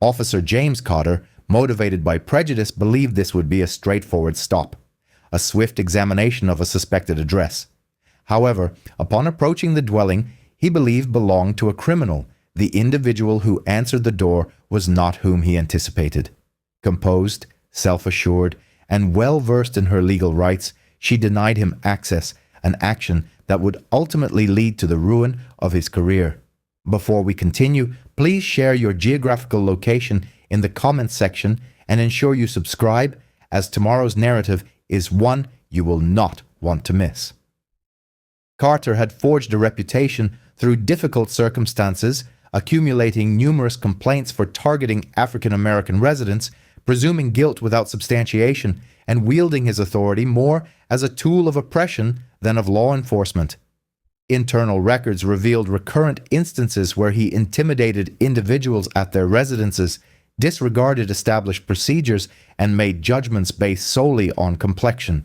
Officer James Cotter, motivated by prejudice, believed this would be a straightforward stop, a swift examination of a suspected address. However, upon approaching the dwelling he believed belonged to a criminal, the individual who answered the door was not whom he anticipated. Composed, self-assured, and well-versed in her legal rights, she denied him access, an action that would ultimately lead to the ruin of his career. Before we continue, please share your geographical location in the comments section and ensure you subscribe, as tomorrow's narrative is one you will not want to miss. Carter had forged a reputation through difficult circumstances, accumulating numerous complaints for targeting African American residents, presuming guilt without substantiation, and wielding his authority more as a tool of oppression than of law enforcement. Internal records revealed recurrent instances where he intimidated individuals at their residences, disregarded established procedures, and made judgments based solely on complexion.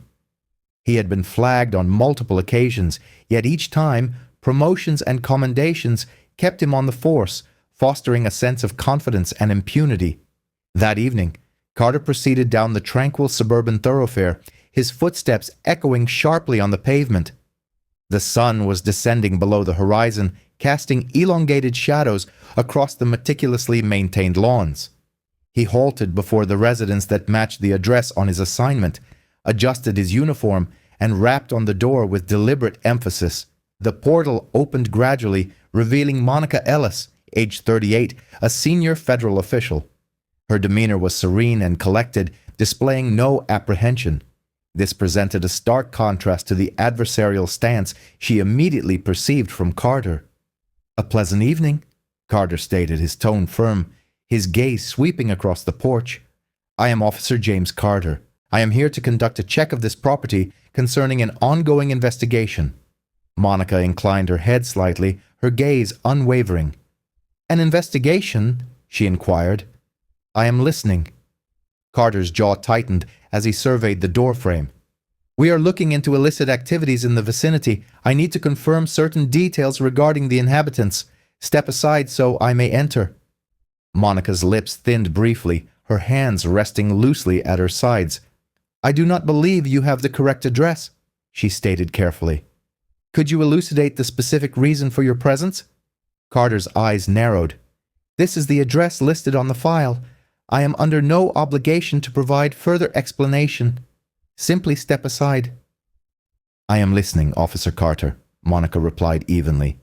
He had been flagged on multiple occasions, yet each time, promotions and commendations kept him on the force, fostering a sense of confidence and impunity. That evening, Carter proceeded down the tranquil suburban thoroughfare, his footsteps echoing sharply on the pavement. The sun was descending below the horizon, casting elongated shadows across the meticulously maintained lawns. He halted before the residence that matched the address on his assignment, adjusted his uniform, and rapped on the door with deliberate emphasis. The portal opened gradually, revealing Monica Ellis, age 38, a senior federal official. Her demeanor was serene and collected, displaying no apprehension. This presented a stark contrast to the adversarial stance she immediately perceived from Carter. "A pleasant evening," Carter stated, his tone firm, his gaze sweeping across the porch. "I am Officer James Carter. I am here to conduct a check of this property concerning an ongoing investigation." Monica inclined her head slightly, her gaze unwavering. "An investigation?" she inquired. "I am listening." Carter's jaw tightened as he surveyed the doorframe. "We are looking into illicit activities in the vicinity. I need to confirm certain details regarding the inhabitants. Step aside so I may enter." Monica's lips thinned briefly, her hands resting loosely at her sides. "I do not believe you have the correct address," she stated carefully. "Could you elucidate the specific reason for your presence?" Carter's eyes narrowed. "This is the address listed on the file. I am under no obligation to provide further explanation. Simply step aside." "I am listening, Officer Carter," Monica replied evenly.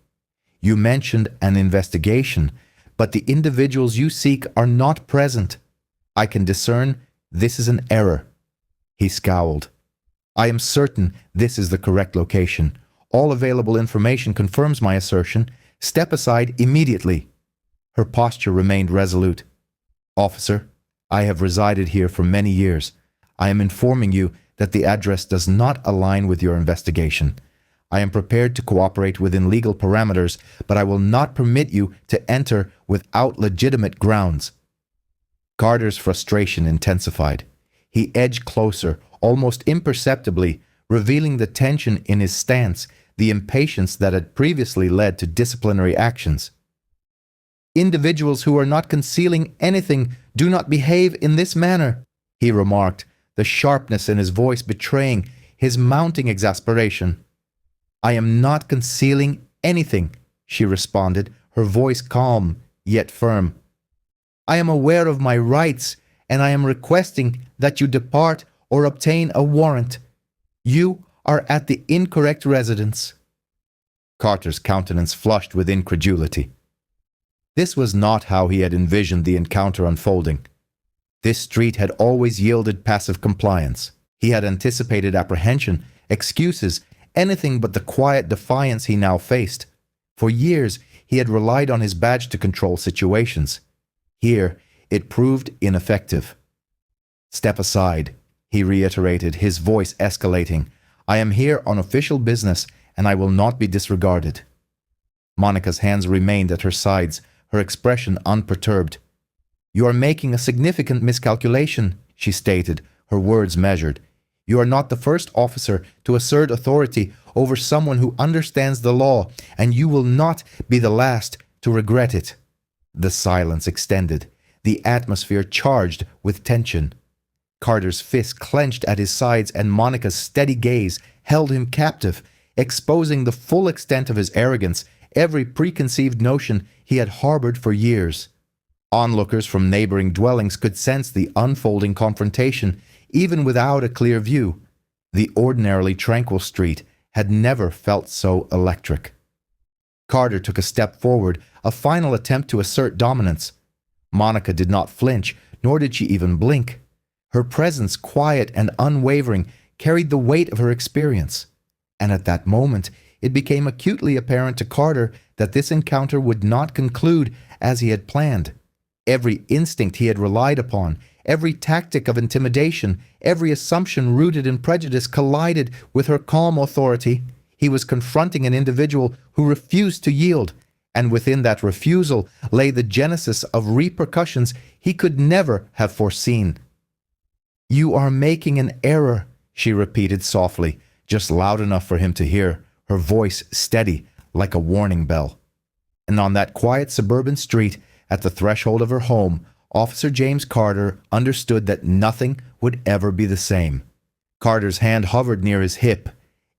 "You mentioned an investigation, but the individuals you seek are not present. I can discern this is an error." He scowled. "I am certain this is the correct location. All available information confirms my assertion. Step aside immediately." Her posture remained resolute. "Officer, I have resided here for many years. I am informing you that the address does not align with your investigation. I am prepared to cooperate within legal parameters, but I will not permit you to enter without legitimate grounds." Carter's frustration intensified. He edged closer, almost imperceptibly, revealing the tension in his stance, the impatience that had previously led to disciplinary actions. "Individuals who are not concealing anything do not behave in this manner," he remarked, the sharpness in his voice betraying his mounting exasperation. "I am not concealing anything," she responded, her voice calm yet firm. "I am aware of my rights, and I am requesting that you depart or obtain a warrant. You are at the incorrect residence." Carter's countenance flushed with incredulity. This was not how he had envisioned the encounter unfolding. This street had always yielded passive compliance. He had anticipated apprehension, excuses, anything but the quiet defiance he now faced. For years, he had relied on his badge to control situations. Here, it proved ineffective. "Step aside," he reiterated, his voice escalating. "I am here on official business, and I will not be disregarded." Monica's hands remained at her sides, her expression unperturbed. "You are making a significant miscalculation," she stated, her words measured. "You are not the first officer to assert authority over someone who understands the law, and you will not be the last to regret it." The silence extended. the atmosphere charged with tension. Carter's fist clenched at his sides and Monica's steady gaze held him captive, exposing the full extent of his arrogance, every preconceived notion he had harbored for years. Onlookers from neighboring dwellings could sense the unfolding confrontation, even without a clear view. The ordinarily tranquil street had never felt so electric. Carter took a step forward, a final attempt to assert dominance. Monica did not flinch, nor did she even blink. Her presence, quiet and unwavering, carried the weight of her experience. And at that moment, it became acutely apparent to Carter that this encounter would not conclude as he had planned. Every instinct he had relied upon, every tactic of intimidation, every assumption rooted in prejudice collided with her calm authority. He was confronting an individual who refused to yield, and within that refusal lay the genesis of repercussions he could never have foreseen. "You are making an error," she repeated softly, just loud enough for him to hear, her voice steady like a warning bell. And on that quiet suburban street, at the threshold of her home, Officer James Carter understood that nothing would ever be the same. Carter's hand hovered near his hip,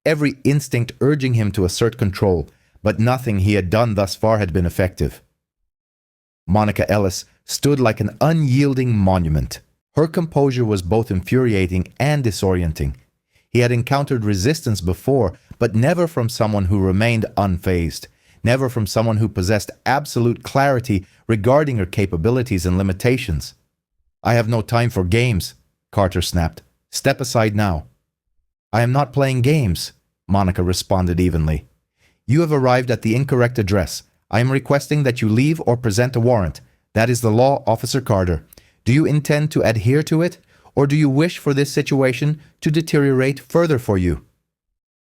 every instinct urging him to assert control, but nothing he had done thus far had been effective. Monica Ellis stood like an unyielding monument. Her composure was both infuriating and disorienting. He had encountered resistance before, but never from someone who remained unfazed, never from someone who possessed absolute clarity regarding her capabilities and limitations. "I have no time for games," Carter snapped. "Step aside now." "I am not playing games," Monica responded evenly. "You have arrived at the incorrect address. I am requesting that you leave or present a warrant. That is the law, Officer Carter. Do you intend to adhere to it, or do you wish for this situation to deteriorate further for you?"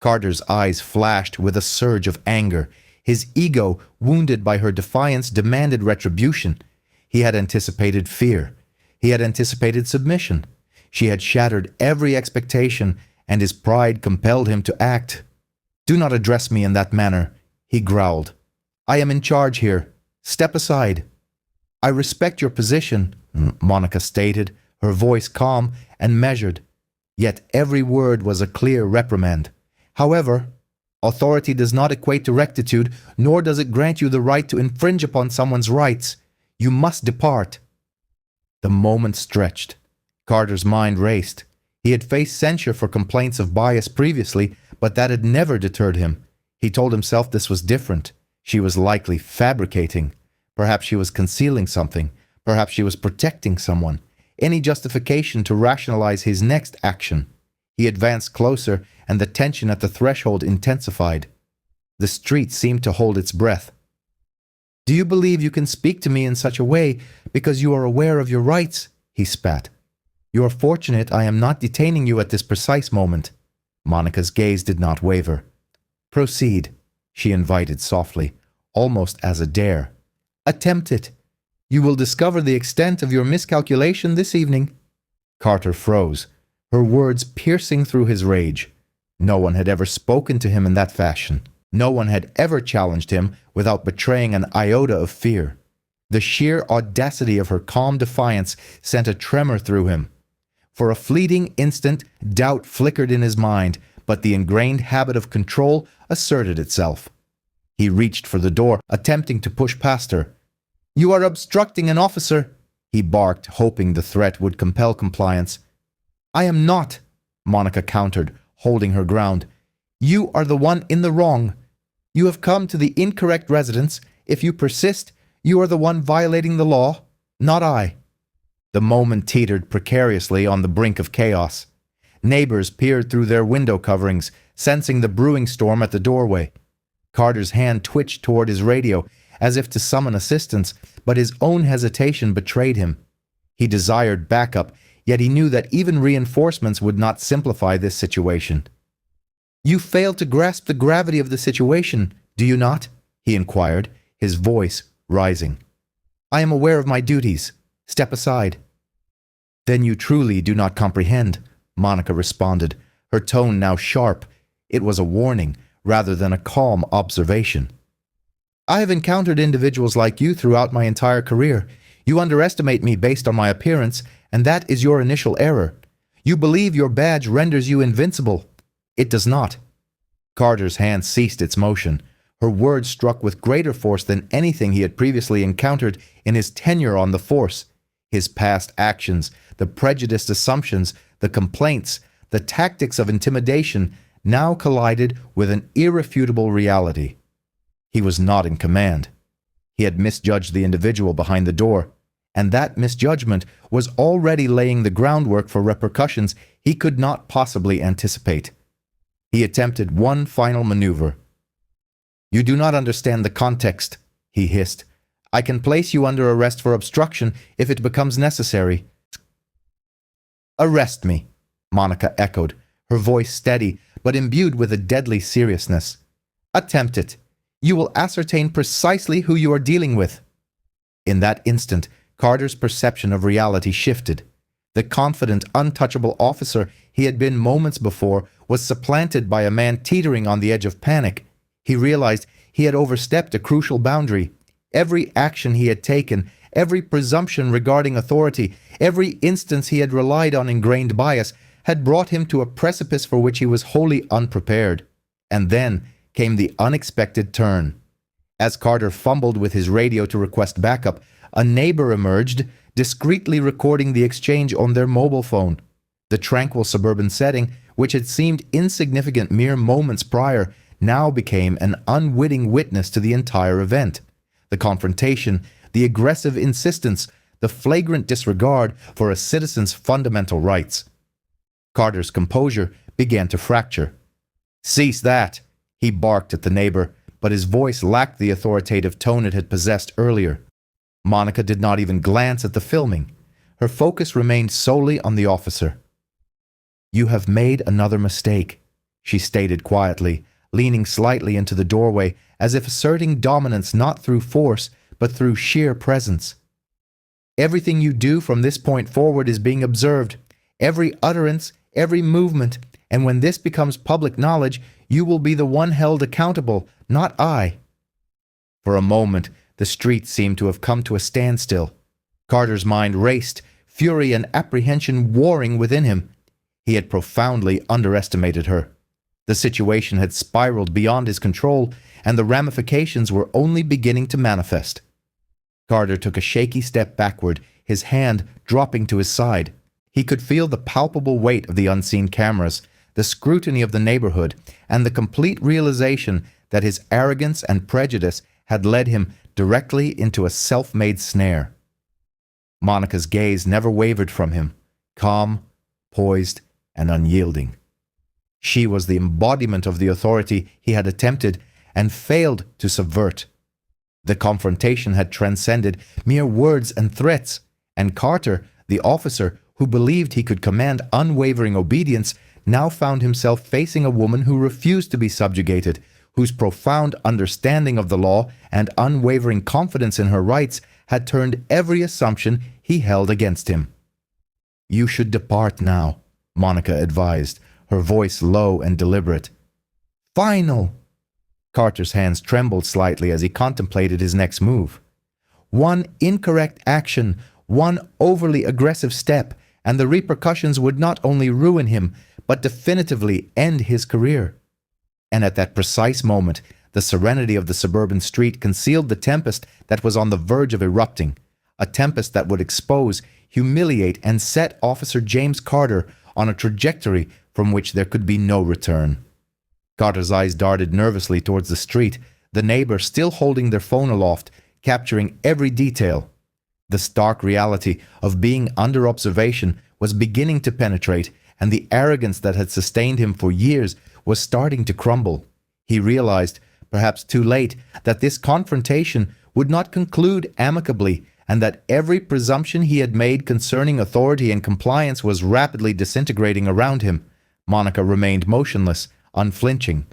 Carter's eyes flashed with a surge of anger. His ego, wounded by her defiance, demanded retribution. He had anticipated fear. He had anticipated submission. She had shattered every expectation, and his pride compelled him to act. "Do not address me in that manner," he growled. "I am in charge here. Step aside." "I respect your position," Monica stated, her voice calm and measured. Yet every word was a clear reprimand. "However, authority does not equate to rectitude, nor does it grant you the right to infringe upon someone's rights. You must depart." The moment stretched. Carter's mind raced. He had faced censure for complaints of bias previously, but that had never deterred him. He told himself this was different. She was likely fabricating. Perhaps she was concealing something. Perhaps she was protecting someone. Any justification to rationalize his next action. He advanced closer, and the tension at the threshold intensified. The street seemed to hold its breath. "Do you believe you can speak to me in such a way because you are aware of your rights?" he spat. "You are fortunate I am not detaining you at this precise moment." Monica's gaze did not waver. "Proceed," she invited softly, almost as a dare. "Attempt it. You will discover the extent of your miscalculation this evening." Carter froze, her words piercing through his rage. No one had ever spoken to him in that fashion. No one had ever challenged him without betraying an iota of fear. The sheer audacity of her calm defiance sent a tremor through him. For a fleeting instant, doubt flickered in his mind, but the ingrained habit of control asserted itself. He reached for the door, attempting to push past her. "You are obstructing an officer," he barked, hoping the threat would compel compliance. "I am not," Monica countered, holding her ground. "You are the one in the wrong. You have come to the incorrect residence. If you persist, you are the one violating the law, not I." The moment teetered precariously on the brink of chaos. Neighbors peered through their window coverings, sensing the brewing storm at the doorway. Carter's hand twitched toward his radio, as if to summon assistance, but his own hesitation betrayed him. He desired backup, yet he knew that even reinforcements would not simplify this situation. "You fail to grasp the gravity of the situation, do you not?" he inquired, his voice rising. "I am aware of my duties. Step aside." "Then you truly do not comprehend," Monica responded, her tone now sharp. It was a warning, rather than a calm observation. "I have encountered individuals like you throughout my entire career. You underestimate me based on my appearance, and that is your initial error. You believe your badge renders you invincible. It does not." Carter's hand ceased its motion. Her words struck with greater force than anything he had previously encountered in his tenure on the force. His past actions, the prejudiced assumptions, the complaints, the tactics of intimidation now collided with an irrefutable reality. He was not in command. He had misjudged the individual behind the door, and that misjudgment was already laying the groundwork for repercussions he could not possibly anticipate. He attempted one final maneuver. "You do not understand the context," he hissed. "I can place you under arrest for obstruction if it becomes necessary." "Arrest me," Monica echoed, her voice steady but imbued with a deadly seriousness. "Attempt it. You will ascertain precisely who you are dealing with." In that instant, Carter's perception of reality shifted. The confident, untouchable officer he had been moments before was supplanted by a man teetering on the edge of panic. He realized he had overstepped a crucial boundary. Every action he had taken, every presumption regarding authority, every instance he had relied on ingrained bias, had brought him to a precipice for which he was wholly unprepared. And then came the unexpected turn. As Carter fumbled with his radio to request backup, a neighbor emerged, discreetly recording the exchange on their mobile phone. The tranquil suburban setting, which had seemed insignificant mere moments prior, now became an unwitting witness to the entire event. The confrontation, the aggressive insistence, the flagrant disregard for a citizen's fundamental rights. Carter's composure began to fracture. "Cease that!" he barked at the neighbor, but his voice lacked the authoritative tone it had possessed earlier. Monica did not even glance at the filming. Her focus remained solely on the officer. "You have made another mistake," she stated quietly, leaning slightly into the doorway as if asserting dominance not through force but through sheer presence. "Everything you do from this point forward is being observed. Every utterance, every movement, and when this becomes public knowledge, you will be the one held accountable, not I." For a moment, the street seemed to have come to a standstill. Carter's mind raced, fury and apprehension warring within him. He had profoundly underestimated her. The situation had spiraled beyond his control, and the ramifications were only beginning to manifest. Carter took a shaky step backward, his hand dropping to his side. He could feel the palpable weight of the unseen cameras, the scrutiny of the neighborhood, and the complete realization that his arrogance and prejudice had led him directly into a self-made snare. Monica's gaze never wavered from him, calm, poised, and unyielding. She was the embodiment of the authority he had attempted and failed to subvert. The confrontation had transcended mere words and threats, and Carter, the officer who believed he could command unwavering obedience, now found himself facing a woman who refused to be subjugated, whose profound understanding of the law and unwavering confidence in her rights had turned every assumption he held against him. "You should depart now," Monica advised, her voice low and deliberate. "Final!" Carter's hands trembled slightly as he contemplated his next move. One incorrect action, one overly aggressive step, and the repercussions would not only ruin him, but definitively end his career. And at that precise moment, the serenity of the suburban street concealed the tempest that was on the verge of erupting, a tempest that would expose, humiliate, and set Officer James Carter on a trajectory from which there could be no return. Carter's eyes darted nervously towards the street, the neighbor still holding their phone aloft, capturing every detail. The stark reality of being under observation was beginning to penetrate, and the arrogance that had sustained him for years was starting to crumble. He realized, perhaps too late, that this confrontation would not conclude amicably, and that every presumption he had made concerning authority and compliance was rapidly disintegrating around him. Monica remained motionless, unflinching.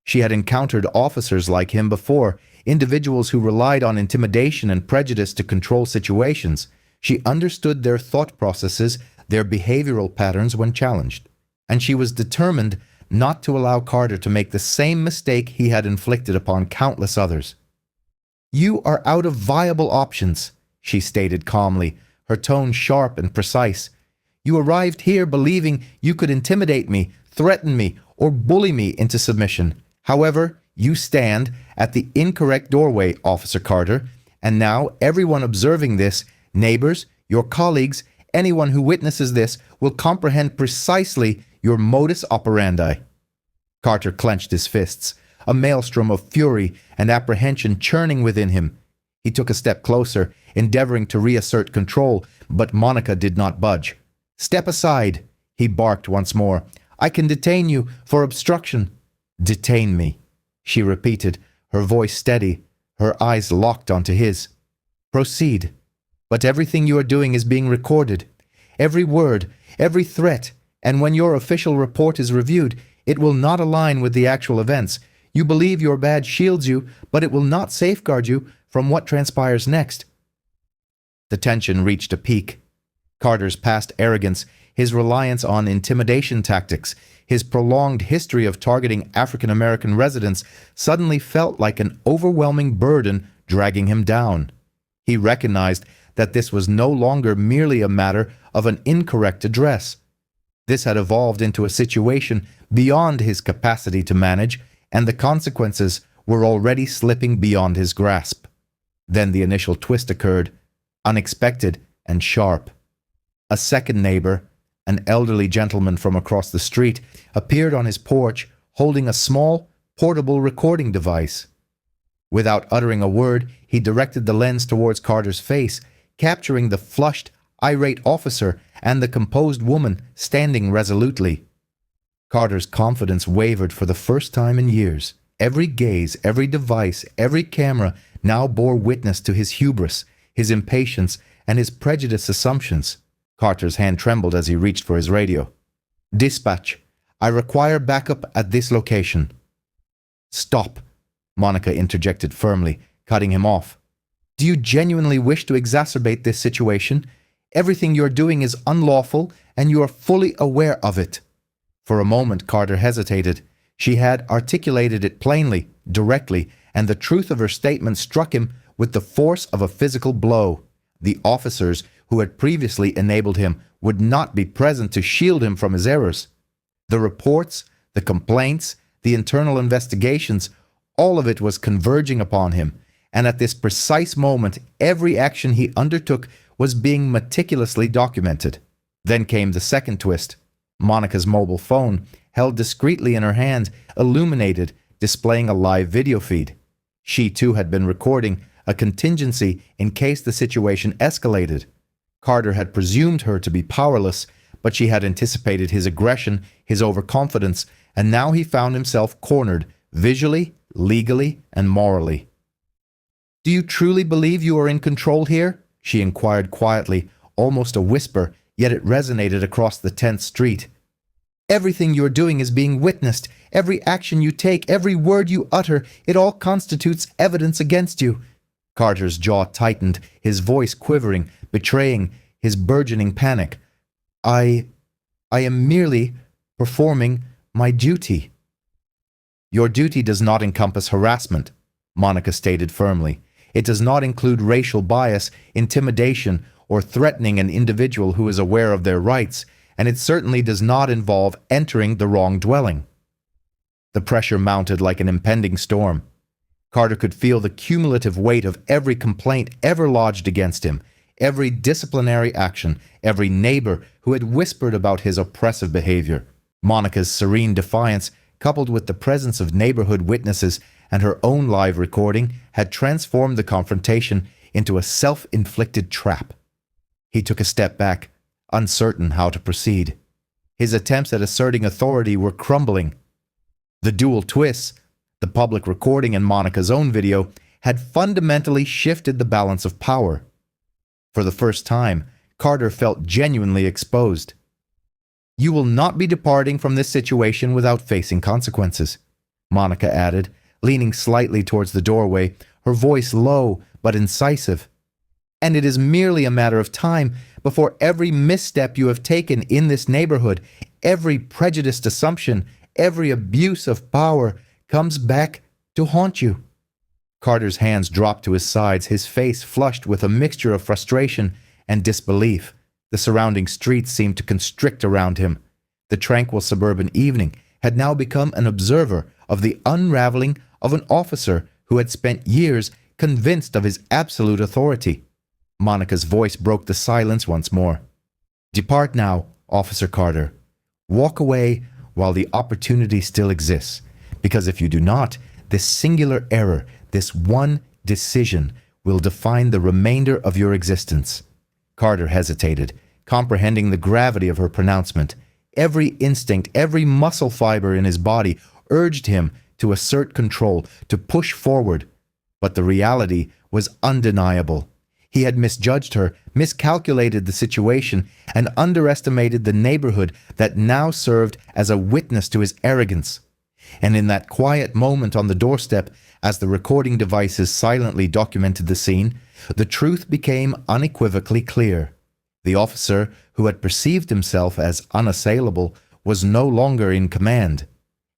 She had encountered officers like him before, individuals who relied on intimidation and prejudice to control situations. She understood their thought processes, their behavioral patterns when challenged, and she was determined not to allow Carter to make the same mistake he had inflicted upon countless others. "You are out of viable options," she stated calmly, her tone sharp and precise. "You arrived here believing you could intimidate me, threaten me, or bully me into submission. However, you stand at the incorrect doorway, Officer Carter, and now everyone observing this, neighbors, your colleagues, anyone who witnesses this, will comprehend precisely your modus operandi." Carter clenched his fists, a maelstrom of fury and apprehension churning within him. He took a step closer, endeavoring to reassert control, but Monica did not budge. "Step aside," he barked once more. "I can detain you for obstruction." "Detain me," she repeated, her voice steady, her eyes locked onto his. "Proceed. But everything you are doing is being recorded. Every word, every threat, and when your official report is reviewed, it will not align with the actual events. You believe your badge shields you, but it will not safeguard you from what transpires next." The tension reached a peak. Carter's past arrogance, his reliance on intimidation tactics, his prolonged history of targeting African American residents suddenly felt like an overwhelming burden dragging him down. He recognized that this was no longer merely a matter of an incorrect address. This had evolved into a situation beyond his capacity to manage, and the consequences were already slipping beyond his grasp. Then the initial twist occurred, unexpected and sharp. A second neighbor, an elderly gentleman from across the street, appeared on his porch holding a small, portable recording device. Without uttering a word, he directed the lens towards Carter's face, capturing the flushed, irate officer and the composed woman standing resolutely. Carter's confidence wavered for the first time in years. Every gaze, every device, every camera now bore witness to his hubris, his impatience, and his prejudiced assumptions. Carter's hand trembled as he reached for his radio. "Dispatch, I require backup at this location." "Stop," Monica interjected firmly, cutting him off. "Do you genuinely wish to exacerbate this situation? Everything you're doing is unlawful, and you are fully aware of it." For a moment, Carter hesitated. She had articulated it plainly, directly, and the truth of her statement struck him with the force of a physical blow. The officers who had previously enabled him would not be present to shield him from his errors. The reports, the complaints, the internal investigations, all of it was converging upon him, and at this precise moment, every action he undertook was being meticulously documented. Then came the second twist. Monica's mobile phone, held discreetly in her hand, illuminated, displaying a live video feed. She too had been recording, a contingency in case the situation escalated. Carter had presumed her to be powerless, but she had anticipated his aggression, his overconfidence, and now he found himself cornered, visually, legally, and morally. "Do you truly believe you are in control here?" she inquired quietly, almost a whisper, yet it resonated across the tense street. "Everything you're doing is being witnessed. Every action you take, every word you utter, it all constitutes evidence against you." Carter's jaw tightened, his voice quivering, betraying his burgeoning panic. I am merely performing my duty." "Your duty does not encompass harassment," Monica stated firmly. "It does not include racial bias, intimidation, or threatening an individual who is aware of their rights, and it certainly does not involve entering the wrong dwelling." The pressure mounted like an impending storm. Carter could feel the cumulative weight of every complaint ever lodged against him, every disciplinary action, every neighbor who had whispered about his oppressive behavior. Monica's serene defiance, coupled with the presence of neighborhood witnesses and her own live recording, had transformed the confrontation into a self-inflicted trap. He took a step back, uncertain how to proceed. His attempts at asserting authority were crumbling. The dual twists, the public recording and Monica's own video, had fundamentally shifted the balance of power. For the first time, Carter felt genuinely exposed. "You will not be departing from this situation without facing consequences," Monica added, leaning slightly towards the doorway, her voice low but incisive. "And it is merely a matter of time before every misstep you have taken in this neighborhood, every prejudiced assumption, every abuse of power comes back to haunt you." Carter's hands dropped to his sides, his face flushed with a mixture of frustration and disbelief. The surrounding streets seemed to constrict around him. The tranquil suburban evening had now become an observer of the unraveling of an officer who had spent years convinced of his absolute authority. Monica's voice broke the silence once more. "Depart now, Officer Carter. Walk away while the opportunity still exists, because if you do not, this singular error, this one decision, will define the remainder of your existence." Carter hesitated, comprehending the gravity of her pronouncement. Every instinct, every muscle fiber in his body urged him to assert control, to push forward. But the reality was undeniable. He had misjudged her, miscalculated the situation, and underestimated the neighborhood that now served as a witness to his arrogance. And in that quiet moment on the doorstep, as the recording devices silently documented the scene, the truth became unequivocally clear. The officer, who had perceived himself as unassailable, was no longer in command.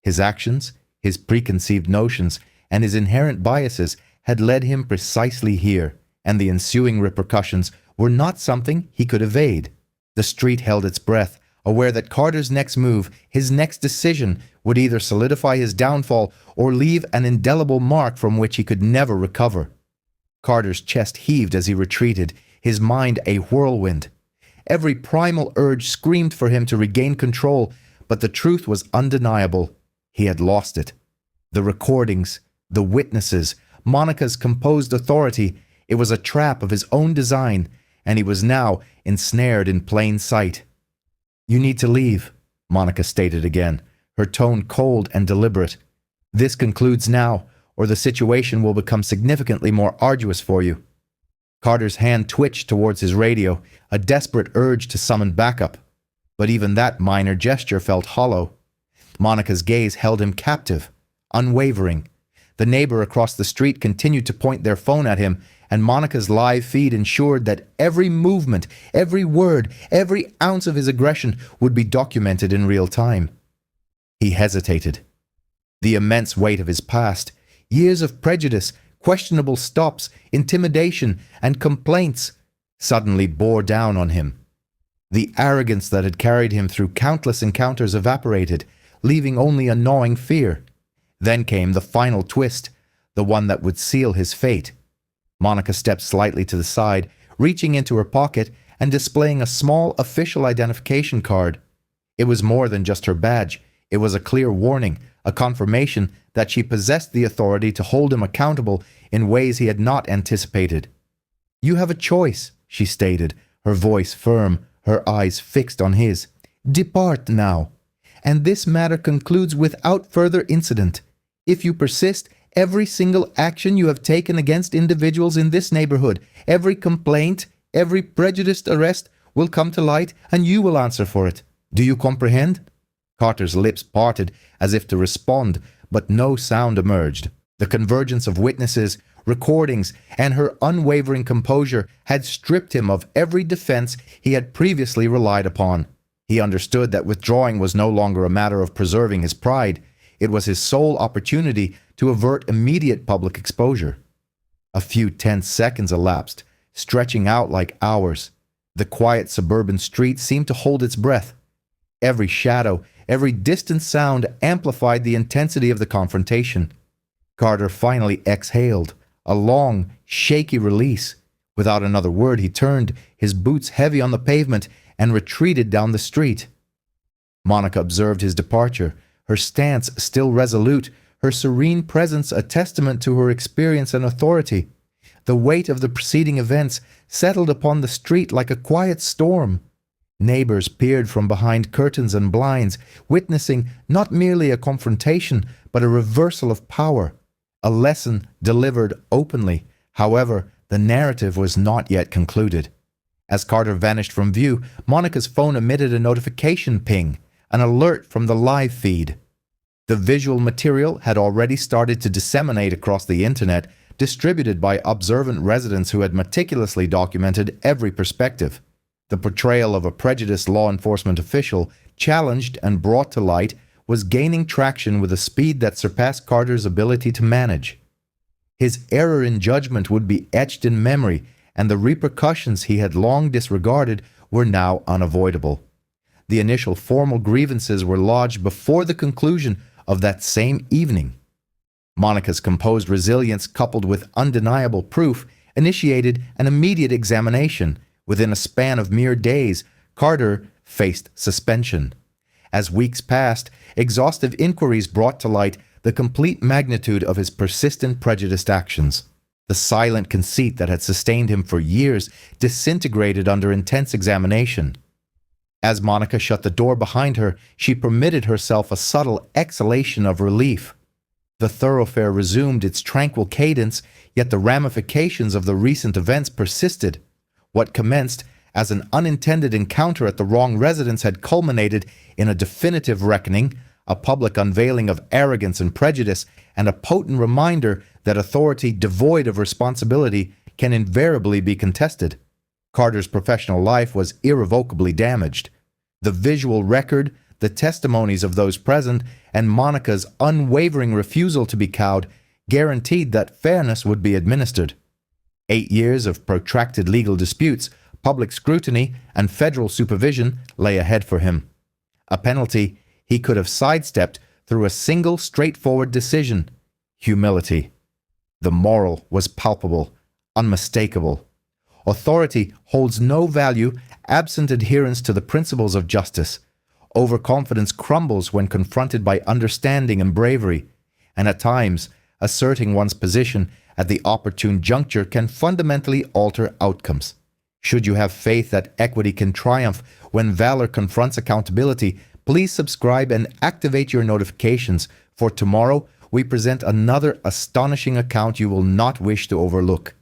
His actions, his preconceived notions, and his inherent biases had led him precisely here, and the ensuing repercussions were not something he could evade. The street held its breath, aware that Carter's next move, his next decision, would either solidify his downfall or leave an indelible mark from which he could never recover. Carter's chest heaved as he retreated, his mind a whirlwind. Every primal urge screamed for him to regain control, but the truth was undeniable. He had lost it. The recordings, the witnesses, Monica's composed authority, it was a trap of his own design, and he was now ensnared in plain sight. "You need to leave," Monica stated again, her tone cold and deliberate. "This concludes now, or the situation will become significantly more arduous for you." Carter's hand twitched towards his radio, a desperate urge to summon backup. But even that minor gesture felt hollow. Monica's gaze held him captive, unwavering. The neighbor across the street continued to point their phone at him, and Monica's live feed ensured that every movement, every word, every ounce of his aggression would be documented in real time. He hesitated. The immense weight of his past, years of prejudice, questionable stops, intimidation, and complaints suddenly bore down on him. The arrogance that had carried him through countless encounters evaporated, leaving only a gnawing fear. Then came the final twist, the one that would seal his fate. Monica stepped slightly to the side, reaching into her pocket and displaying a small official identification card. It was more than just her badge. It was a clear warning, a confirmation that she possessed the authority to hold him accountable in ways he had not anticipated. "You have a choice," she stated, her voice firm, her eyes fixed on his. "Depart now, and this matter concludes without further incident. If you persist, every single action you have taken against individuals in this neighborhood, every complaint, every prejudiced arrest will come to light, and you will answer for it. Do you comprehend?" Carter's lips parted as if to respond, but no sound emerged. The convergence of witnesses, recordings, and her unwavering composure had stripped him of every defense he had previously relied upon. He understood that withdrawing was no longer a matter of preserving his pride. It was his sole opportunity to avert immediate public exposure. A few tense seconds elapsed, stretching out like hours. The quiet suburban street seemed to hold its breath. Every shadow, every distant sound amplified the intensity of the confrontation. Carter finally exhaled, a long, shaky release. Without another word, he turned, his boots heavy on the pavement, and retreated down the street. Monica observed his departure, her stance still resolute, her serene presence a testament to her experience and authority. The weight of the preceding events settled upon the street like a quiet storm. Neighbors peered from behind curtains and blinds, witnessing not merely a confrontation, but a reversal of power, a lesson delivered openly. However, the narrative was not yet concluded. As Carter vanished from view, Monica's phone emitted a notification ping, an alert from the live feed. The visual material had already started to disseminate across the internet, distributed by observant residents who had meticulously documented every perspective. The portrayal of a prejudiced law enforcement official, challenged and brought to light, was gaining traction with a speed that surpassed Carter's ability to manage. His error in judgment would be etched in memory, and the repercussions he had long disregarded were now unavoidable. The initial formal grievances were lodged before the conclusion of that same evening. Monica's composed resilience, coupled with undeniable proof, initiated an immediate examination. Within a span of mere days, Carter faced suspension. As weeks passed, exhaustive inquiries brought to light the complete magnitude of his persistent prejudiced actions. The silent conceit that had sustained him for years disintegrated under intense examination. As Monica shut the door behind her, she permitted herself a subtle exhalation of relief. The thoroughfare resumed its tranquil cadence, yet the ramifications of the recent events persisted. What commenced as an unintended encounter at the wrong residence had culminated in a definitive reckoning, a public unveiling of arrogance and prejudice, and a potent reminder that authority devoid of responsibility can invariably be contested. Carter's professional life was irrevocably damaged. The visual record, the testimonies of those present, and Monica's unwavering refusal to be cowed guaranteed that fairness would be administered. 8 years of protracted legal disputes, public scrutiny, and federal supervision lay ahead for him. A penalty he could have sidestepped through a single straightforward decision: humility. The moral was palpable, unmistakable. Authority holds no value absent adherence to the principles of justice. Overconfidence crumbles when confronted by understanding and bravery, and at times, asserting one's position at the opportune juncture can fundamentally alter outcomes. Should you have faith that equity can triumph when valor confronts accountability, please subscribe and activate your notifications, for tomorrow we present another astonishing account you will not wish to overlook.